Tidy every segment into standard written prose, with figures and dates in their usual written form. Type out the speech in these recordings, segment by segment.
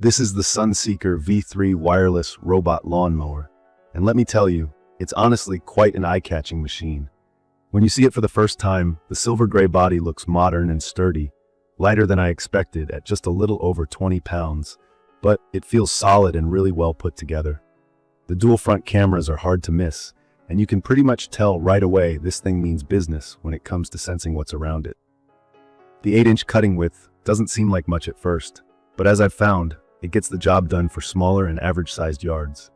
This is the Sunseeker V3 wireless robot lawnmower, and let me tell you, it's honestly quite an eye-catching machine. When you see it for the first time, the silver gray body looks modern and sturdy, lighter than I expected at just a little over 20 pounds, but it feels solid and really well put together. The dual front cameras are hard to miss, and you can pretty much tell right away this thing means business when it comes to sensing what's around it. The 8-inch cutting width doesn't seem like much at first, but as I've found, it gets the job done for smaller and average-sized yards.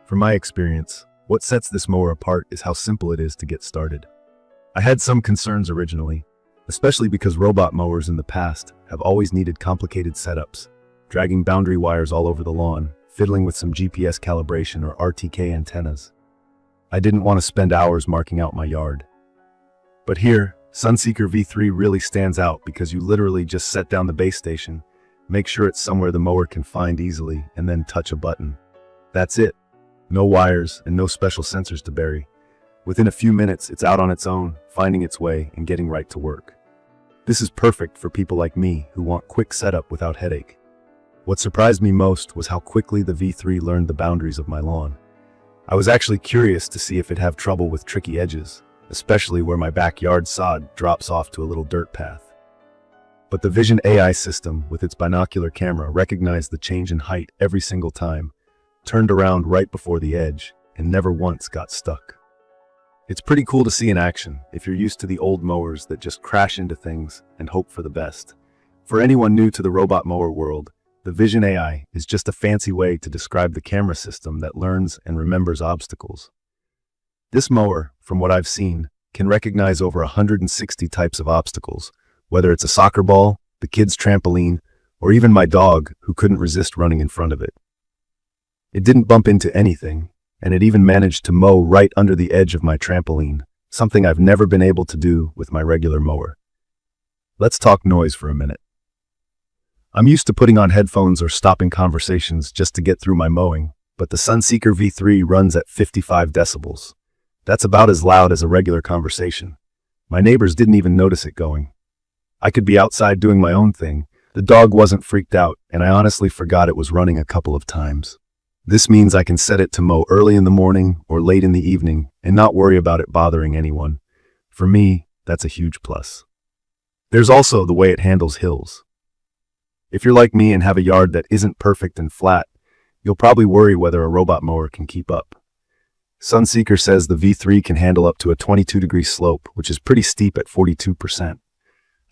From my experience, what sets this mower apart is how simple it is to get started. I had some concerns originally, especially because robot mowers in the past have always needed complicated setups, dragging boundary wires all over the lawn, fiddling with some GPS calibration or RTK antennas. I didn't want to spend hours marking out my yard. But here, Sunseeker V3 really stands out because you literally just set down the base station, make sure it's somewhere the mower can find easily, and then touch a button. That's it. No wires and no special sensors to bury. Within a few minutes, it's out on its own, finding its way and getting right to work. This is perfect for people like me who want quick setup without headache. What surprised me most was how quickly the V3 learned the boundaries of my lawn. I was actually curious to see if it'd have trouble with tricky edges, especially where my backyard sod drops off to a little dirt path. But the Vision AI system, with its binocular camera, recognized the change in height every single time, turned around right before the edge, and never once got stuck. It's pretty cool to see in action if you're used to the old mowers that just crash into things and hope for the best. For anyone new to the robot mower world, the Vision AI is just a fancy way to describe the camera system that learns and remembers obstacles. This mower, from what I've seen, can recognize over 160 types of obstacles, whether it's a soccer ball, the kid's trampoline, or even my dog who couldn't resist running in front of it. It didn't bump into anything, and it even managed to mow right under the edge of my trampoline, something I've never been able to do with my regular mower. Let's talk noise for a minute. I'm used to putting on headphones or stopping conversations just to get through my mowing, but the Sunseeker V3 runs at 55 decibels. That's about as loud as a regular conversation. My neighbors didn't even notice it going. I could be outside doing my own thing. The dog wasn't freaked out, and I honestly forgot it was running a couple of times. This means I can set it to mow early in the morning or late in the evening and not worry about it bothering anyone. For me, that's a huge plus. There's also the way it handles hills. If you're like me and have a yard that isn't perfect and flat, you'll probably worry whether a robot mower can keep up. Sunseeker says the V3 can handle up to a 22-degree slope, which is pretty steep at 42%.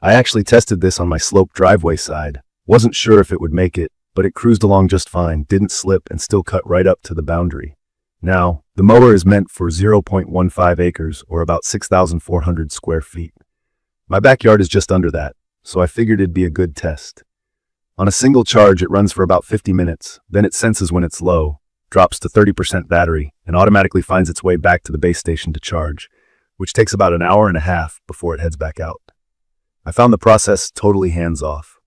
I actually tested this on my sloped driveway side. Wasn't sure if it would make it, but it cruised along just fine, didn't slip, and still cut right up to the boundary. Now, the mower is meant for 0.15 acres, or about 6,400 square feet. My backyard is just under that, so I figured it'd be a good test. On a single charge, it runs for about 50 minutes, then it senses when it's low, drops to 30% battery, and automatically finds its way back to the base station to charge, which takes about an hour and a half before it heads back out. I found the process totally hands-off.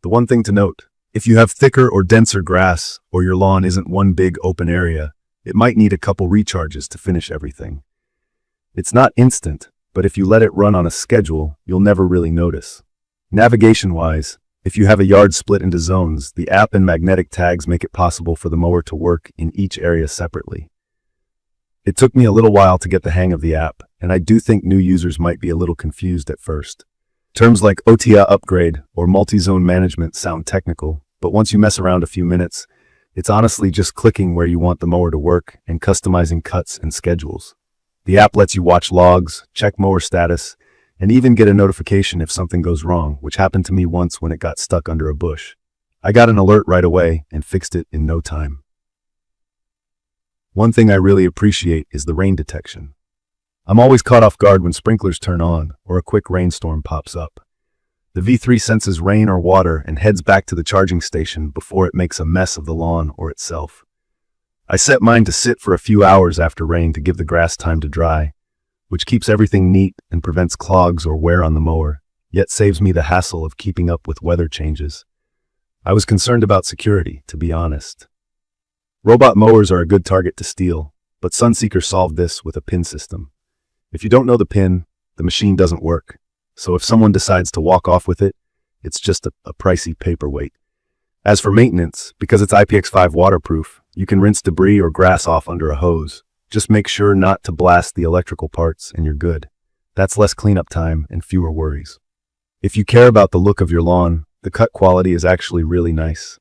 The one thing to note, if you have thicker or denser grass, or your lawn isn't one big open area, it might need a couple recharges to finish everything. It's not instant, but if you let it run on a schedule, you'll never really notice. Navigation-wise, if you have a yard split into zones, the app and magnetic tags make it possible for the mower to work in each area separately. It took me a little while to get the hang of the app, and I do think new users might be a little confused at first. Terms like OTA upgrade or multi-zone management sound technical, but once you mess around a few minutes, it's honestly just clicking where you want the mower to work and customizing cuts and schedules. The app lets you watch logs, check mower status, and even get a notification if something goes wrong, which happened to me once when it got stuck under a bush. I got an alert right away and fixed it in no time. One thing I really appreciate is the rain detection. I'm always caught off guard when sprinklers turn on or a quick rainstorm pops up. The V3 senses rain or water and heads back to the charging station before it makes a mess of the lawn or itself. I set mine to sit for a few hours after rain to give the grass time to dry, which keeps everything neat and prevents clogs or wear on the mower, yet saves me the hassle of keeping up with weather changes. I was concerned about security, to be honest. Robot mowers are a good target to steal, but Sunseeker solved this with a pin system. If you don't know the pin, the machine doesn't work. So if someone decides to walk off with it, it's just a pricey paperweight. As for maintenance, because it's IPX5 waterproof, you can rinse debris or grass off under a hose. Just make sure not to blast the electrical parts and you're good. That's less cleanup time and fewer worries. If you care about the look of your lawn, the cut quality is actually really nice.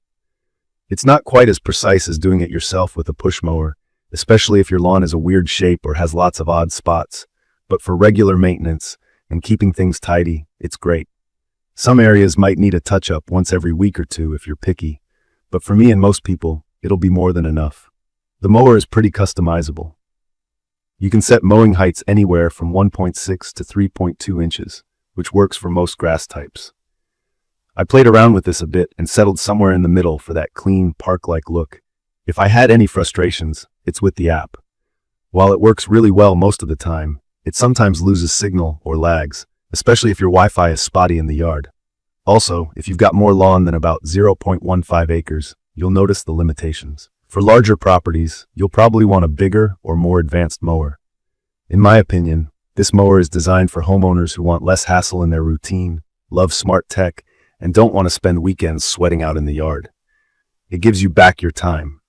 It's not quite as precise as doing it yourself with a push mower, especially if your lawn is a weird shape or has lots of odd spots, but for regular maintenance and keeping things tidy, it's great. Some areas might need a touch-up once every week or two if you're picky, but for me and most people, it'll be more than enough. The mower is pretty customizable. You can set mowing heights anywhere from 1.6 to 3.2 inches, which works for most grass types. I played around with this a bit and settled somewhere in the middle for that clean, park-like look. If I had any frustrations, it's with the app. While it works really well most of the time, it sometimes loses signal or lags, especially if your Wi-Fi is spotty in the yard. Also, if you've got more lawn than about 0.15 acres, you'll notice the limitations. For larger properties, you'll probably want a bigger or more advanced mower. In my opinion, this mower is designed for homeowners who want less hassle in their routine, love smart tech, and don't want to spend weekends sweating out in the yard. It gives you back your time,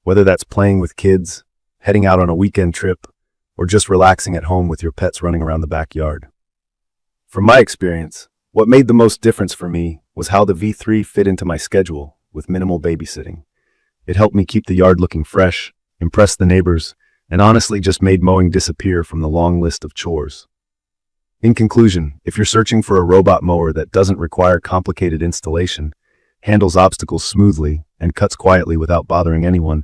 whether that's playing with kids, heading out on a weekend trip, or just relaxing at home with your pets running around the backyard. From my experience, what made the most difference for me was how the V3 fit into my schedule with minimal babysitting. It helped me keep the yard looking fresh, impress the neighbors, and honestly just made mowing disappear from the long list of chores. In conclusion, if you're searching for a robot mower that doesn't require complicated installation, handles obstacles smoothly, and cuts quietly without bothering anyone,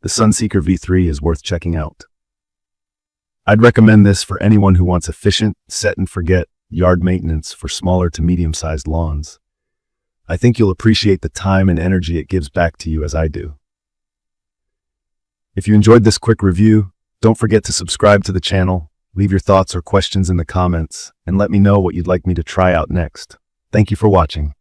the Sunseeker V3 is worth checking out. I'd recommend this for anyone who wants efficient, set-and-forget yard maintenance for smaller to medium-sized lawns. I think you'll appreciate the time and energy it gives back to you as I do. If you enjoyed this quick review, don't forget to subscribe to the channel, leave your thoughts or questions in the comments, and let me know what you'd like me to try out next. Thank you for watching.